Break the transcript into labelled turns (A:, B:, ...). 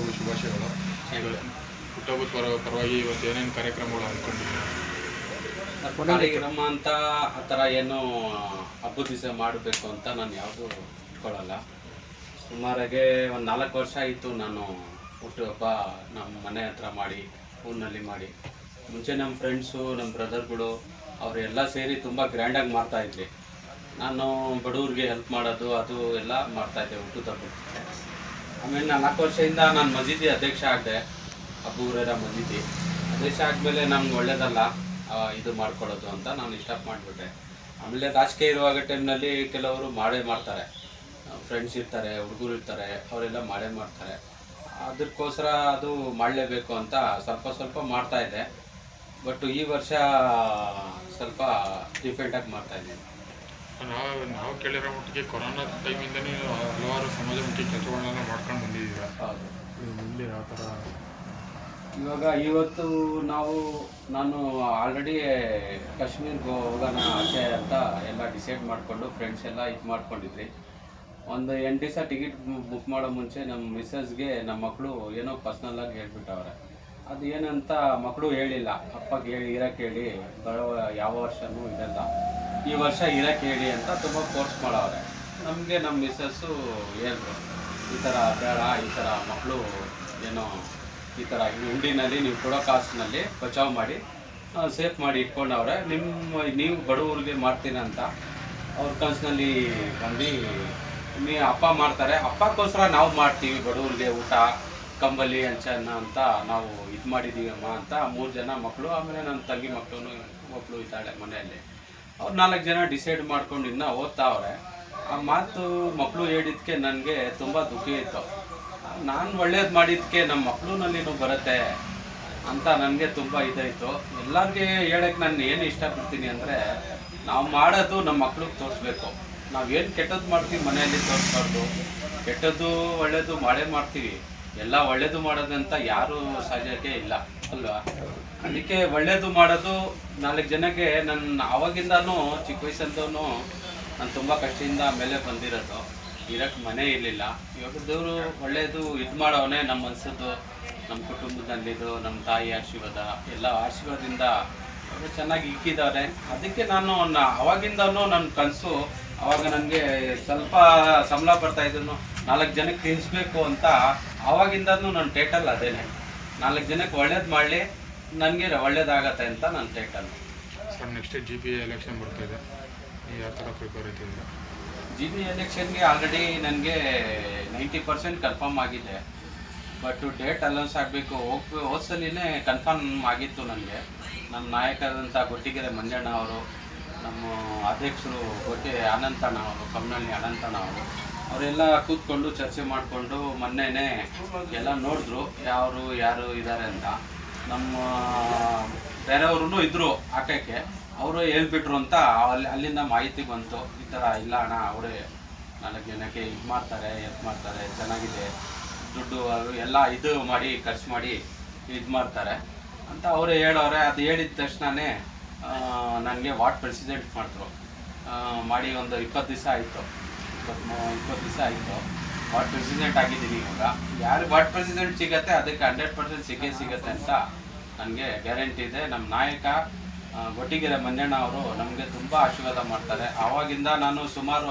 A: ಹುಟ್ಟುಹಬ್ಬದ ಶುಭಾಶಯಗಳು. ಹುಟ್ಟುಹಬ್ಬದ ಪರವಾಗಿ ಇವತ್ತು ಏನೇನು ಕಾರ್ಯಕ್ರಮಗಳು ಅಂದ್ಕೊಂಡಿದ್ದೀವಿ?
B: ಕಾರ್ಯಕ್ರಮ ಅಂತ ಆ ಥರ ಏನು ಹಬ್ಬದ ದಿವಸ ಮಾಡಬೇಕು ಅಂತ ನಾನು ಯಾವುದು ಇಟ್ಕೊಳ್ಳಲ್ಲ. ಸುಮಾರಾಗೆ ಒಂದು 4 ವರ್ಷ ಆಯಿತು ನಾನು ಹುಟ್ಟುಹಬ್ಬ ನಮ್ಮ ಮನೆ ಹತ್ರ ಮಾಡಿ, ಊರಿನಲ್ಲಿ ಮಾಡಿ. ಮುಂಚೆ ನಮ್ಮ ಫ್ರೆಂಡ್ಸು, ನಮ್ಮ ಬ್ರದರ್ಗಳು ಅವರೆಲ್ಲ ಸೇರಿ ತುಂಬ ಗ್ರ್ಯಾಂಡಾಗಿ ಮಾಡ್ತಾಯಿದ್ವಿ. ನಾನು ಬಡವ್ರಿಗೆ ಹೆಲ್ಪ್ ಮಾಡೋದು ಅದು ಎಲ್ಲ ಮಾಡ್ತಾಯಿದ್ದೆ ಹುಟ್ಟುಹಬ್ಬಕ್ಕೆ. ಆಮೇಲೆ 4 ವರ್ಷದಿಂದ ನಾನು ಮಸೀದಿ ಅಧ್ಯಕ್ಷ ಆಗಿದೆ, ಅಬು ಹುರೈರಾ ಮಸೀದಿ ಅಧ್ಯಕ್ಷ ಆದಮೇಲೆ ನಮ್ಗೆ ಒಳ್ಳೇದಲ್ಲ ಇದು ಮಾಡ್ಕೊಳ್ಳೋದು ಅಂತ ನಾನು ಸ್ಟಾಪ್ ಮಾಡಿಬಿಟ್ಟೆ. ಆಮೇಲೆ ರಾಜಕೀಯ ಇರುವಾಗ ಟೈಮ್ನಲ್ಲಿ ಕೆಲವರು ಮಾಡ್ತಾರೆ, ಫ್ರೆಂಡ್ಸ್ ಇರ್ತಾರೆ, ಹುಡುಗರು ಇರ್ತಾರೆ, ಅವರೆಲ್ಲ ಮಾಡ್ತಾರೆ. ಅದಕ್ಕೋಸ್ಕರ ಅದು ಮಾಡಲೇಬೇಕು ಅಂತ ಸ್ವಲ್ಪ ಮಾಡ್ತಾಯಿದ್ದೆ. ಬಟ್ ಈ ವರ್ಷ ಸ್ವಲ್ಪ ಡಿಫ್ರೆಂಟಾಗಿ ಮಾಡ್ತಾಯಿದ್ದೀನಿ.
A: ನಾವು ಕೇಳಿರೋ ಮಟ್ಟಿಗೆ ಕೊರೋನಾ ಟೈಮಿಂದನೇ ಹಲವಾರು ಸಮಾಜಮುಖಿ ಕೆಲಸಗಳನ್ನೆಲ್ಲ ಮಾಡ್ಕೊಂಡು ಬಂದಿದ್ದೀರ.
B: ಹೌದು.
A: ಮುಂದೆ ಯಾವ ಥರ?
B: ಇವಾಗ ಇವತ್ತು ನಾನು ಆಲ್ರೆಡಿ ಕಾಶ್ಮೀರ್ಗೆ ಹೋಗೋಣ ಆಚೆ ಅಂತ ಎಲ್ಲ ಡಿಸೈಡ್ ಮಾಡಿಕೊಂಡು ಫ್ರೆಂಡ್ಸ್ ಎಲ್ಲ ಇದು ಮಾಡ್ಕೊಂಡಿದ್ರಿ. ಒಂದು 8 ದಿವಸ ಟಿಕೆಟ್ ಬುಕ್ ಮಾಡೋ ಮುಂಚೆ ನಮ್ಮ ಮಿಸ್ಸಸ್ಗೆ ನಮ್ಮ ಮಕ್ಕಳು ಏನೋ ಪರ್ಸ್ನಲ್ಲಾಗಿ ಹೇಳ್ಬಿಟ್ಟವ್ರೆ. ಅದು ಏನಂತ ಮಕ್ಕಳು ಹೇಳಿಲ್ಲ, ಅಪ್ಪಗೆ ಇರೋಕ್ಕೆ ಹೇಳಿ, ಬರೋ ಯಾವ ವರ್ಷವೂ ಇದೆಲ್ಲ ಈ ವರ್ಷ ಇರೋಕ್ಕೆ ಹೇಳಿ ಅಂತ ತುಂಬ ಫೋರ್ಸ್ ಮಾಡವ್ರೆ. ನಮಗೆ ನಮ್ಮ ಮಿಸ್ಸಸ್ಸು ಹೇಳಿದ್ರು, ಈ ಥರ ಬೇಡ, ಈ ಥರ ಮಕ್ಕಳು ಏನೋ ಈ ಥರ ಹುಂಡಿನಲ್ಲಿ ನೀವು ಕೊಡೋ ಕಾಸಿನಲ್ಲಿ ಬಚಾವ್ ಮಾಡಿ ಸೇಫ್ ಮಾಡಿ ಇಟ್ಕೊಂಡವ್ರೆ. ನೀವು ಬಡವ್ರಿಗೆ ಮಾಡ್ತೀನಿ ಅಂತ ಅವ್ರ ಕನಸಿನಲ್ಲಿ ಬಂದು ಅಪ್ಪ ಮಾಡ್ತಾರೆ, ಅಪ್ಪಕ್ಕೋಸ್ಕರ ನಾವು ಮಾಡ್ತೀವಿ ಬಡವ್ರಿಗೆ ಊಟ, ಕಂಬಲಿ ಅಂಚನ ಅಂತ ನಾವು ಇದು ಮಾಡಿದ್ದೀವಮ್ಮ ಅಂತ 3 ಜನ ಮಕ್ಕಳು, ಆಮೇಲೆ ನನ್ನ ತಂಗಿ ಮಕ್ಕಳು ಒಬ್ಬಳು ಇದ್ದಾಳೆ ಮನೆಯಲ್ಲಿ. ಅವ್ರು 4 ಜನ ಡಿಸೈಡ್ ಮಾಡ್ಕೊಂಡು ಇನ್ನೂ ಓದ್ತಾವ್ರೆ. ಆ ಮಾತು ಮಕ್ಕಳು ಹೇಳಿದ್ದಕ್ಕೆ ನನಗೆ ತುಂಬ ದುಃಖ ಇತ್ತು. ನಾನು ಒಳ್ಳೇದು ಮಾಡಿದ್ದಕ್ಕೆ ನಮ್ಮ ಮಕ್ಕಳೂನಲ್ಲಿನೂ ಬರುತ್ತೆ ಅಂತ ನನಗೆ ತುಂಬ ಇದಾಯಿತು. ಎಲ್ಲರಿಗೆ ಹೇಳೋಕ್ಕೆ ನಾನು ಏನು ಇಷ್ಟಪಡ್ತೀನಿ ಅಂದರೆ, ನಾವು ಮಾಡೋದು ನಮ್ಮ ಮಕ್ಳಿಗೆ ತೋರಿಸ್ಬೇಕು. ನಾವೇನು ಕೆಟ್ಟದ್ದು ಮಾಡ್ತೀವಿ ಮನೆಯಲ್ಲಿ ತೋರಿಸ್ಬಾರ್ದು. ಕೆಟ್ಟದ್ದು ಒಳ್ಳೇದು ಮಾಡ್ತೀವಿ, ಎಲ್ಲ ಒಳ್ಳೇದು ಮಾಡೋದಂತ ಯಾರೂ ಸಾಧ್ಯತೆ ಇಲ್ಲ ಅಲ್ವಾ? ಅದಕ್ಕೆ ಒಳ್ಳೇದು ಮಾಡೋದು 4 ಜನಕ್ಕೆ. ನನ್ನ ಆವಾಗಿಂದನೂ ಚಿಕ್ಕ ವಯಸ್ಸಂತೂ ನಾನು ತುಂಬ ಕಷ್ಟದಿಂದ ಮೇಲೆ ಬಂದಿರೋದು. ಇರೋಕ್ಕೆ ಮನೆ ಇರಲಿಲ್ಲ. ಇವಾಗ ದೇವರು ಒಳ್ಳೆಯದು ಇದು ಮಾಡೋವನೇ. ನಮ್ಮ ಮನಸ್ಸದ್ದು, ನಮ್ಮ ಕುಟುಂಬದಲ್ಲಿದ್ದು, ನಮ್ಮ ತಾಯಿ ಆಶೀರ್ವಾದ ಎಲ್ಲ ಆಶೀರ್ವಾದದಿಂದ ಚೆನ್ನಾಗಿ ಇಕ್ಕಿದ್ದಾರೆ. ಅದಕ್ಕೆ ನಾನು ಆವಾಗಿಂದನೂ ನನ್ನ ಕನಸು, ಆವಾಗ ನನಗೆ ಸ್ವಲ್ಪ ಸಂಬಳ ಬರ್ತಾಯಿದ್ದನು, 4 ಜನಕ್ಕೆ ತಿನ್ನಿಸ್ಬೇಕು ಅಂತ. ಆವಾಗಿಂದನೂ ನನ್ನ ಟೈಟಲ್ ಅದೇನೆ, 4 ಜನಕ್ಕೆ ಒಳ್ಳೇದು ಮಾಡಲಿ, ನನಗೆ ಒಳ್ಳೇದಾಗತ್ತೆ ಅಂತ ನನ್ನ title.
A: Sir, next GP election ಬರ್ತಾಯಿದೆ, ನೀವು ಯಾವ ಥರ ಪ್ರಿಪೇರ್ ಆಯ್ತಿದ್ದೀರಾ?
B: GP ಎಲೆಕ್ಷನ್ಗೆ ಆಲ್ರೆಡಿ ನನಗೆ 90% ಕನ್ಫರ್ಮ್ ಆಗಿದೆ. ಬಟ್ ಡೇಟ್ ಅನೌನ್ಸ್ ಆಗಬೇಕು. ಹೋದ್ಸಲಿನೇ ಕನ್ಫರ್ಮ್ ಆಗಿತ್ತು ನನಗೆ. ನಮ್ಮ ನಾಯಕರಾದಂಥ ಗೊಟ್ಟಿಗೆರೆ ಮಂಜಣ್ಣ ಅವರು, ನಮ್ಮ ಅಧ್ಯಕ್ಷರು ಅನಂತಣ್ಣ ಅವರು, ಕಮ್ಮನಹಳ್ಳಿ ಅನಂತಣ್ಣ ಅವರು, ಅವರೆಲ್ಲ ಕೂತ್ಕೊಂಡು ಚರ್ಚೆ ಮಾಡಿಕೊಂಡು ಮೊನ್ನೆನೇ ಎಲ್ಲ ನೋಡಿದ್ರು ಯಾರು ಇದ್ದಾರೆ ಅಂತ. ನಮ್ಮ ಬೇರೆಯವರು ಇದ್ದರು ಹಾಕೋಕ್ಕೆ, ಅವರು ಹೇಳ್ಬಿಟ್ರು ಅಂತ ಅಲ್ಲಿಂದ ಮಾಹಿತಿ ಬಂತು. ಈ ಥರ ಇಲ್ಲ ಅಣ್ಣ, ಅವರೇ 4 ಜನಕ್ಕೆ ಇದು ಮಾಡ್ತಾರೆ, ಹೆಲ್ಪ್ ಮಾಡ್ತಾರೆ, ಚೆನ್ನಾಗಿದೆ, ದುಡ್ಡು ಅದು ಎಲ್ಲ ಇದು ಮಾಡಿ ಖರ್ಚು ಮಾಡಿ ಇದು ಮಾಡ್ತಾರೆ ಅಂತ ಅವರೇ ಹೇಳೋರೆ. ಅದು ಹೇಳಿದ ತಕ್ಷಣವೇ ನನಗೆ ವಾರ್ಡ್ ಪ್ರೆಸಿಡೆಂಟ್ ಮಾಡಿ ಒಂದು 20 ದಿವಸ ಆಯಿತು, 20 ದಿವಸ ಆಯಿತು. ವಾರ್ಡ್ ಪ್ರೆಸಿಡೆಂಟ್ ಆಗಿದ್ದೀನಿ. ಇವಾಗ ಯಾರು ವಾರ್ಡ್ ಪ್ರೆಸಿಡೆಂಟ್ ಸಿಗುತ್ತೆ ಅದಕ್ಕೆ 100% ಸಿಗುತ್ತೆ ಅಂತ ನನಗೆ ಗ್ಯಾರಂಟಿ ಇದೆ. ನಮ್ಮ ನಾಯಕ ಗೊಟ್ಟಿಗೆರೆ ಮಂಜಣ್ಣ ಅವರು ನಮಗೆ ತುಂಬ ಆಶೀರ್ವಾದ ಮಾಡ್ತಾರೆ. ಆವಾಗಿಂದ ನಾನು ಸುಮಾರು